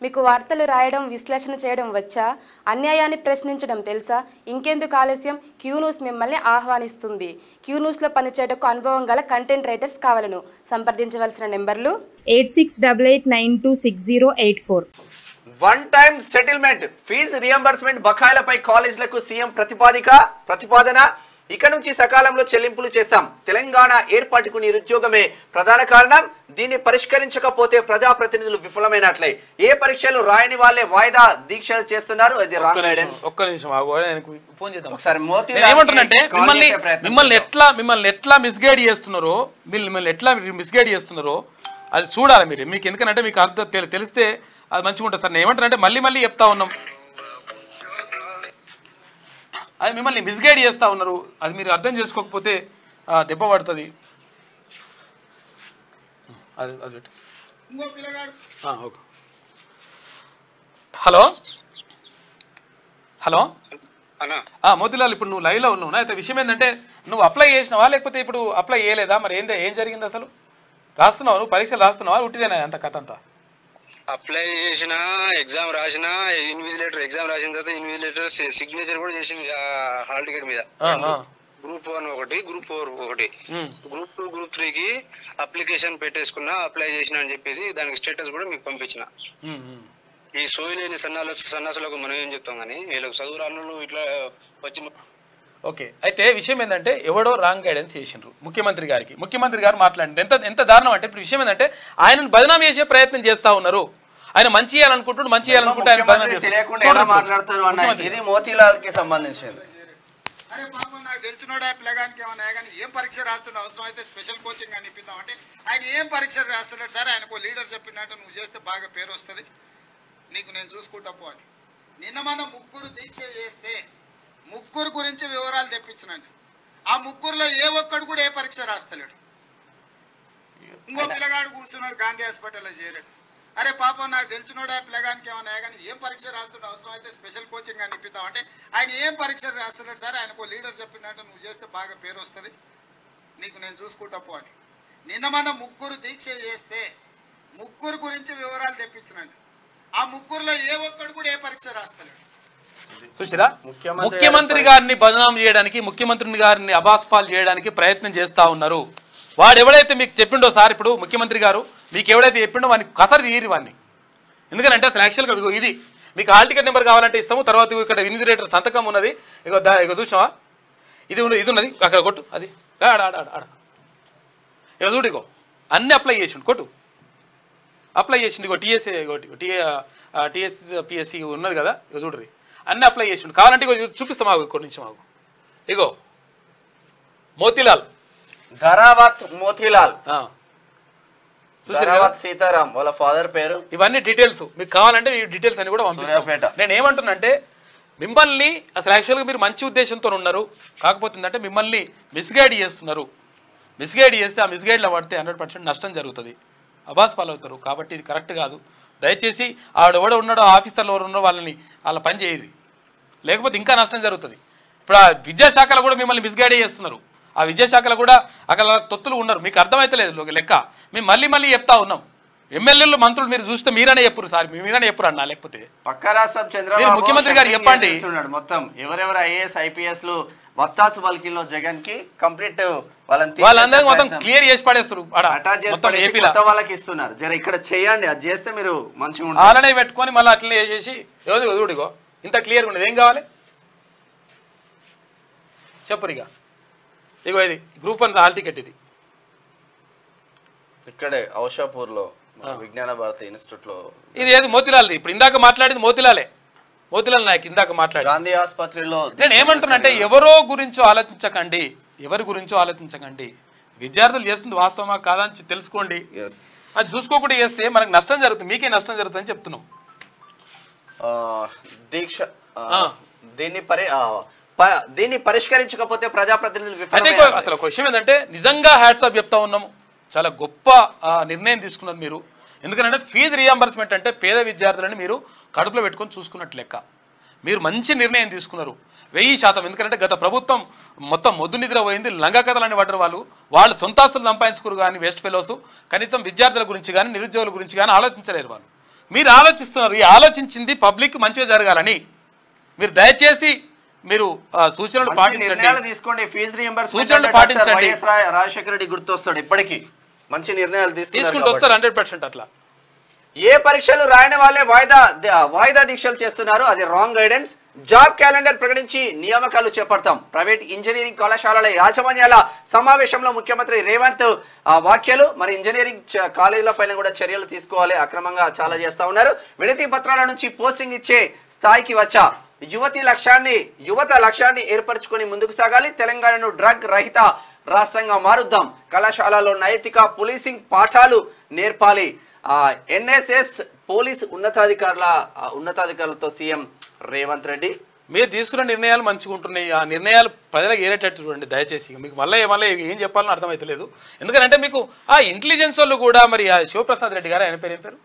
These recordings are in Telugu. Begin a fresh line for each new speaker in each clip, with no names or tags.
మీకు వార్తలు రాయడం విశ్లేషణ చేయడం వచ్చా? అన్యాయాన్ని ప్రశ్నించడం తెలుసా? ఇంకెందుకు ఆలస్యం? క్యూ న్యూస్ మిమ్మల్ని ఆహ్వానిస్తుంది. క్యూ న్యూస్లో పనిచేయడానికి అనుభవం గల కంటెంట్ రైటర్స్ కావాలను సంప్రదించవలసిన నెంబర్లు 8688926084.
One time settlement fee reimbursement బకాయిలపై కాలేజీలకు సీఎం ప్రతిపాదన ఇక నుంచి సకాలంలో చెల్లింపులు చేస్తాం. తెలంగాణ ఏర్పాటుకు నిరుద్యోగమే ప్రధాన కారణం. దీన్ని పరిష్కరించకపోతే ప్రజాప్రతినిధులు విఫలమైనట్లే. ఏ పరీక్షలు రాయని వాళ్ళే వాయిదా దీక్షలు చేస్తున్నారు. అది రాంగ్ గైడెన్స్.
ఒక్క నిమిషం ఫోన్ చేద్దాం
ఒకసారి.
ఏమంటారంటే మిమ్మల్ని ఎట్లా మిస్గైడ్ చేస్తున్నారో అది చూడాలి మీరు. మీకు ఎందుకంటే మీకు అర్థం తెలిస్తే అది మంచిగా ఉంటుంది సార్. నేను ఏమంటానంటే మళ్ళీ చెప్తా ఉన్నాం, అది మిమ్మల్ని మిస్గైడ్ చేస్తూ ఉన్నారు. అది మీరు అర్థం చేసుకోకపోతే దెబ్బ పడుతుంది. అది ఓకే. హలో మోతిలాల్, ఇప్పుడు నువ్వు లైవ్లో ఉన్నావు. అయితే విషయం ఏంటంటే నువ్వు అప్లై చేసినావా లేకపోతే ఇప్పుడు అప్లై చేయలేదా? మరి ఏం జరిగింది అసలు? రాస్తున్నావా నువ్వు? పరీక్షలు రాస్తున్నావా? ఉట్టిదేనా అంత కథ అంతా?
అప్లై చేసిన, ఎగ్జామ్ రాసిన, ఇన్విజిలేటర్ ఎగ్జామ్ రాసిన తర్వాత ఇన్విజిలేటర్ సిగ్నేచర్ కూడా చేసింది హాల్ టికెట్ మీద. గ్రూప్ 1 ఒకటి, గ్రూప్ 4 ఒకటి, గ్రూప్ 2 గ్రూప్ 3కి అప్లికేషన్ పెట్టేసుకున్నా, అప్లై చేసిన అని చెప్పేసి దానికి స్టేటస్ కూడా మీకు పంపించిన. ఈ సోయిలేని సన్నాసులకు మనం ఏం చెప్తాం కానీ వీళ్ళకి చదువు రానులు ఇట్లా వచ్చి.
ఓకే, అయితే విషయం ఏంటంటే ఎవడో రాంగ్ గైడెన్స్ చేసిండ్రు ముఖ్యమంత్రి గారు మాట్లాడింది ఎంత దారుణం అంటే, ఇప్పుడు విషయం ఏంటంటే ఆయనను బదనాం చేసే ప్రయత్నం చేస్తా ఉన్నారు. ఆయన మంచి చేయాలనుకుంటాడు,
మాట్లాడతారు అన్న. ఇది మోతీలాల్ కి సంబంధించింది.
అరే పాపం నాకు తెలిసినోడా పిల్లగానికి ఏమన్నా కానీ ఏం పరీక్ష రాస్తున్నా, అవసరం అయితే స్పెషల్ కోచింగ్ అని ఇప్పిద్దాం అంటే ఆయన ఏం పరీక్ష రాస్తున్నాడు సార్. ఆయనకు లీడర్ చెప్పినట్టు నువ్వు చేస్తే బాగా పేరు వస్తుంది, నీకు నేను చూసుకుంటా పో అని. నిన్న మన ముగ్గురు దీక్ష చేస్తే ముగ్గురు గురించి వివరాలు తెప్పించినాను. ఆ ముగ్గురులో ఏ ఒక్కడు కూడా ఏ పరీక్ష రాస్తలేడు. ఇంకో పిల్లగాడు కూర్చున్నాడు గాంధీ హాస్పిటల్లో చేరాడు. అరే పాపం నాకు తెలిసినోడా పిల్లగానికి ఏమన్నా కానీ ఏం పరీక్ష రాస్తుంటే అవసరం అయితే స్పెషల్ కోచింగ్ అని ఇప్పిద్దాం అంటే ఆయన ఏం పరీక్ష రాస్తున్నాడు సార్. ఆయనకు లీడర్ చెప్పినట్టు నువ్వు చేస్తే బాగా పేరు వస్తుంది, నీకు నేను చూసుకుంటా పో అని. నిన్న మన ముగ్గురు దీక్ష చేస్తే ముగ్గురు గురించి వివరాలు తెప్పించినాను. ఆ ముగ్గురులో ఏ ఒక్కడు కూడా ఏ పరీక్ష రాస్తలేడు.
చూసారా, ముఖ్యమంత్రి గారిని బదనాం చేయడానికి, ముఖ్యమంత్రి గారిని అబాస్పాలు చేయడానికి ప్రయత్నం చేస్తా ఉన్నారు. వాడు ఎవడైతే మీకు చెప్పిండో సార్, ఇప్పుడు ముఖ్యమంత్రి గారు మీకు ఎవడైతే చెప్పిండో వాడిని కథరు తీయరు వాడిని. ఎందుకంటే అసలు యాక్చువల్గా ఇది మీకు హాల్ టికెట్ నెంబర్ కావాలంటే ఇస్తాము. తర్వాత ఇక్కడ ఇన్విజిలేటర్ సంతకం ఉన్నది, ఇక చూసినావా, ఇది ఉన్నది అక్కడ కొట్టు, అది ఆడ ఇక చూడు, ఇగో అన్నీ అప్లై చేసిండు, కొట్టు అప్లై చేసిండు. ఇగో టీఎస్పిఎస్సి ఉన్నది కదా, ఇక చూడ్రి అన్నీ అప్లై చేసిండు. కావాలంటే ఇగో చూపిస్తాం, మాకు ఇక్కడి నుంచి మాకు ఇగో మోతీలాల్,
ధరావత్ మోతీలాల్, సీతారాం వాళ్ళ ఫాదర్ పేరు.
ఇవన్నీ డీటెయిల్స్ మీకు కావాలంటే ఈ డీటెయిల్స్ అన్ని కూడా పంపిస్తాం. నేను ఏమంటున్నానంటే మిమ్మల్ని అసలు యాక్చువల్గా మీరు మంచి ఉద్దేశంతో ఉన్నారు, కాకపోతే ఏంటంటే మిమ్మల్ని మిస్గైడ్ చేస్తున్నారు. మిస్గైడ్ చేస్తే ఆ మిస్గైడ్లో పడితే 100% నష్టం జరుగుతుంది, అబాస్ పాలవుతారు. కాబట్టి ఇది కరెక్ట్ కాదు. దయచేసి ఆవిడెవడో ఉన్నాడో, ఆఫీసర్లు ఎవరు ఉన్నారో వాళ్ళ పని చేయదు, లేకపోతే ఇంకా నష్టం జరుగుతుంది. ఇప్పుడు ఆ విద్యాశాఖలో కూడా మిమ్మల్ని మిస్గైడ్ చేస్తున్నారు. ఆ విద్యాశాఖలో కూడా అక్కడ తొత్తులు ఉన్నారు, మీకు అర్థమైతలేదు లెక్క. మేము మళ్ళీ చెప్తా ఉన్నాం. ఎమ్మెల్యేలు మంత్రులు మీరు చూస్తే మీరనే చెప్పురు సార్, మీరనే చెప్పురు అన్నా, లేకపోతే
పక్క రాష్ట్రం చంద్రబాబు
ముఖ్యమంత్రి గారు చెప్పండి.
మొత్తం ఎవరెవరు ఐఏఎస్ ఐపీఎస్ లు వత్తాసు పలికిల్లో జగన్ కి కంప్లీట్
వాళ్ళందరూ మొత్తం క్లియర్ చేసి పడేస్తారు.
వాళ్ళకి ఇస్తున్నారు. జర ఇక్కడ చేయండి, అది చేస్తే మీరు మంచిగా
అలానే పెట్టుకొని మళ్ళీ అట్లనే చేసేసి చూడిగో ఇంత క్లియర్గా ఉండదు. ఏం కావాలి చెప్పురు. ఇగో ఇది గ్రూప్ 1 హాల్ టికెట్. ఇది
ఇక్కడే ఔషాపూర్ లో విజ్ఞాన భారతి ఇన్స్టిట్యూట్ లో.
ఇది ఏది మోతీలాల్, ఇప్పుడు ఇందాక మాట్లాడింది మోతీలాల్ నాయక్ ఇందాక మాట్లాడి
గాంధీ ఆసుపత్రిలో.
నేను ఏమంటున్నానంటే ఎవరి గురించో ఆలోచించకండి. విద్యార్థులు చేస్తుంది వాస్తవమా కాదా అని తెలుసుకోండి. అది చూసుకోకుండా చేస్తే మనకు నష్టం జరుగుతుంది, మీకే నష్టం జరుగుతుంది అని చెప్తున్నాం.
దీక్ష దీన్ని పరిష్కరించకపోతే ప్రజాప్రతినిధులు.
అసలు ఒక విషయం ఏంటంటే నిజంగా హ్యాట్స్ ఆఫ్ చెప్తా ఉన్నాము, చాలా గొప్ప నిర్ణయం తీసుకున్నారు మీరు. ఎందుకంటే ఫీజు రియంబర్స్మెంట్ అంటే పేద విద్యార్థులని మీరు కడుపులో పెట్టుకొని చూసుకున్నట్టు లెక్క. మీరు మంచి నిర్ణయం తీసుకున్నారు 1000%. ఎందుకంటే గత ప్రభుత్వం మొత్తం మొద్దు నిద్ర పోయింది, లంగా కథలని పడ్డారు వాళ్ళు సొంతాస్తులు సంపాదించుకోరు కానీ వేస్ట్ ఫెలోస్ కనీసం విద్యార్థుల గురించి కానీ నిరుద్యోగుల గురించి కానీ ఆలోచించలేరు వాళ్ళు. మీరు ఆలోచిస్తున్నారు. ఈ ఆలోచించింది పబ్లిక్ మంచిగా జరగాలని. మీరు దయచేసి మీరు సూచనలు పాటించండి,
తీసుకోండి. ఫీజు రీయింబర్స్మెంట్
సూచనలు పాటించండి.
రాజశేఖర రెడ్డి గుర్తొస్తాడు ఇప్పటికీ, మంచి నిర్ణయాలు
తీసుకుంటూ వస్తారు 100%. అట్లా
ఏ పరీక్షలు రాయని వాళ్ళే వాయిదా దీక్షలు చేస్తున్నారు, అది రాంగ్ గైడెన్స్. జాబ్ క్యాలెండర్ ప్రకటించి నియామకాలు చేపడతాం. ప్రైవేట్ ఇంజనీరింగ్ కళాశాలల యాజమాన్యాల సమావేశంలో ముఖ్యమంత్రి రేవంత్ వ్యాఖ్యలు. మరి ఇంజనీరింగ్ కాలేజీల పైన కూడా చర్యలు తీసుకోవాలి, అక్రమంగా చాలా చేస్తా ఉన్నారు. వినతి పత్రాల నుంచి పోస్టింగ్ ఇచ్చే స్థాయికి వచ్చా. యువత లక్ష్యాన్ని ఏర్పరచుకొని ముందుకు సాగాలి. తెలంగాణను డ్రగ్ రహిత రాష్ట్రంగా మారుద్దాం. కళాశాలలో నైతిక పోలీసింగ్ పాఠాలు నేర్పాలి. ఎన్ఎస్ఎస్ పోలీస్ ఉన్నతాధికారులతో సీఎం రేవంత్ రెడ్డి.
మీరు తీసుకున్న నిర్ణయాలు మంచిగా ఉంటున్నాయి. ఆ నిర్ణయాలు ప్రజలకు ఏరేటట్టు చూడండి దయచేసి. మీకు మళ్ళీ ఏం చెప్పాలని అర్థమవుతలేదు. ఎందుకంటే మీకు ఆ ఇంటెలిజెన్స్ వాళ్ళు కూడా, మరి ఆ శివప్రసాద్ రెడ్డి గారు ఆయన పేరు ఏం పేరు,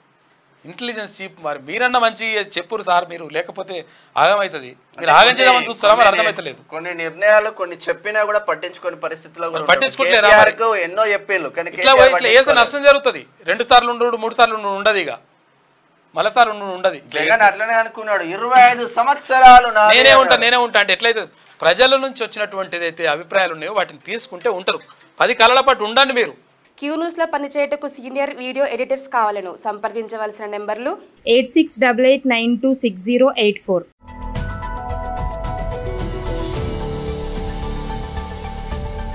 ఇంటెలిజెన్స్ చీఫ్, మరి మీరన్నా మంచి చెప్పురు సార్, మీరు లేకపోతే ఆగమవుతుంది. మీరు ఆగం చేద్దామని చూస్తారా, మరి అర్థమవుతలేదు.
కొన్ని నిర్ణయాలు కొన్ని చెప్పినా కూడా పట్టించుకునే పరిస్థితిలో
పట్టించుకోవట్లేదు.
ఎన్నో చెప్పేళ్ళు
ఇట్లా ఏదో నష్టం జరుగుతుంది. 2 సార్లు ఉండు, 3 సార్లు ఉండదు, ఇక మళ్ళీసారి ఉండదు.
జగన్ అట్లనే అనుకున్నాడు. 25 సంవత్సరాలు
నేనే ఉంటా అంటే ఎట్లయితే ప్రజల నుంచి వచ్చినటువంటిది అయితే అభిప్రాయాలు ఉన్నాయో వాటిని తీసుకుంటే ఉంటారు. 10 కాలాల పాటు ఉండండి మీరు.
క్యూన్యూస్లో పనిచేయటకు సీనియర్ వీడియో ఎడిటర్స్ కావాలను సంప్రదించవలసిన నెంబర్లు
8688926084.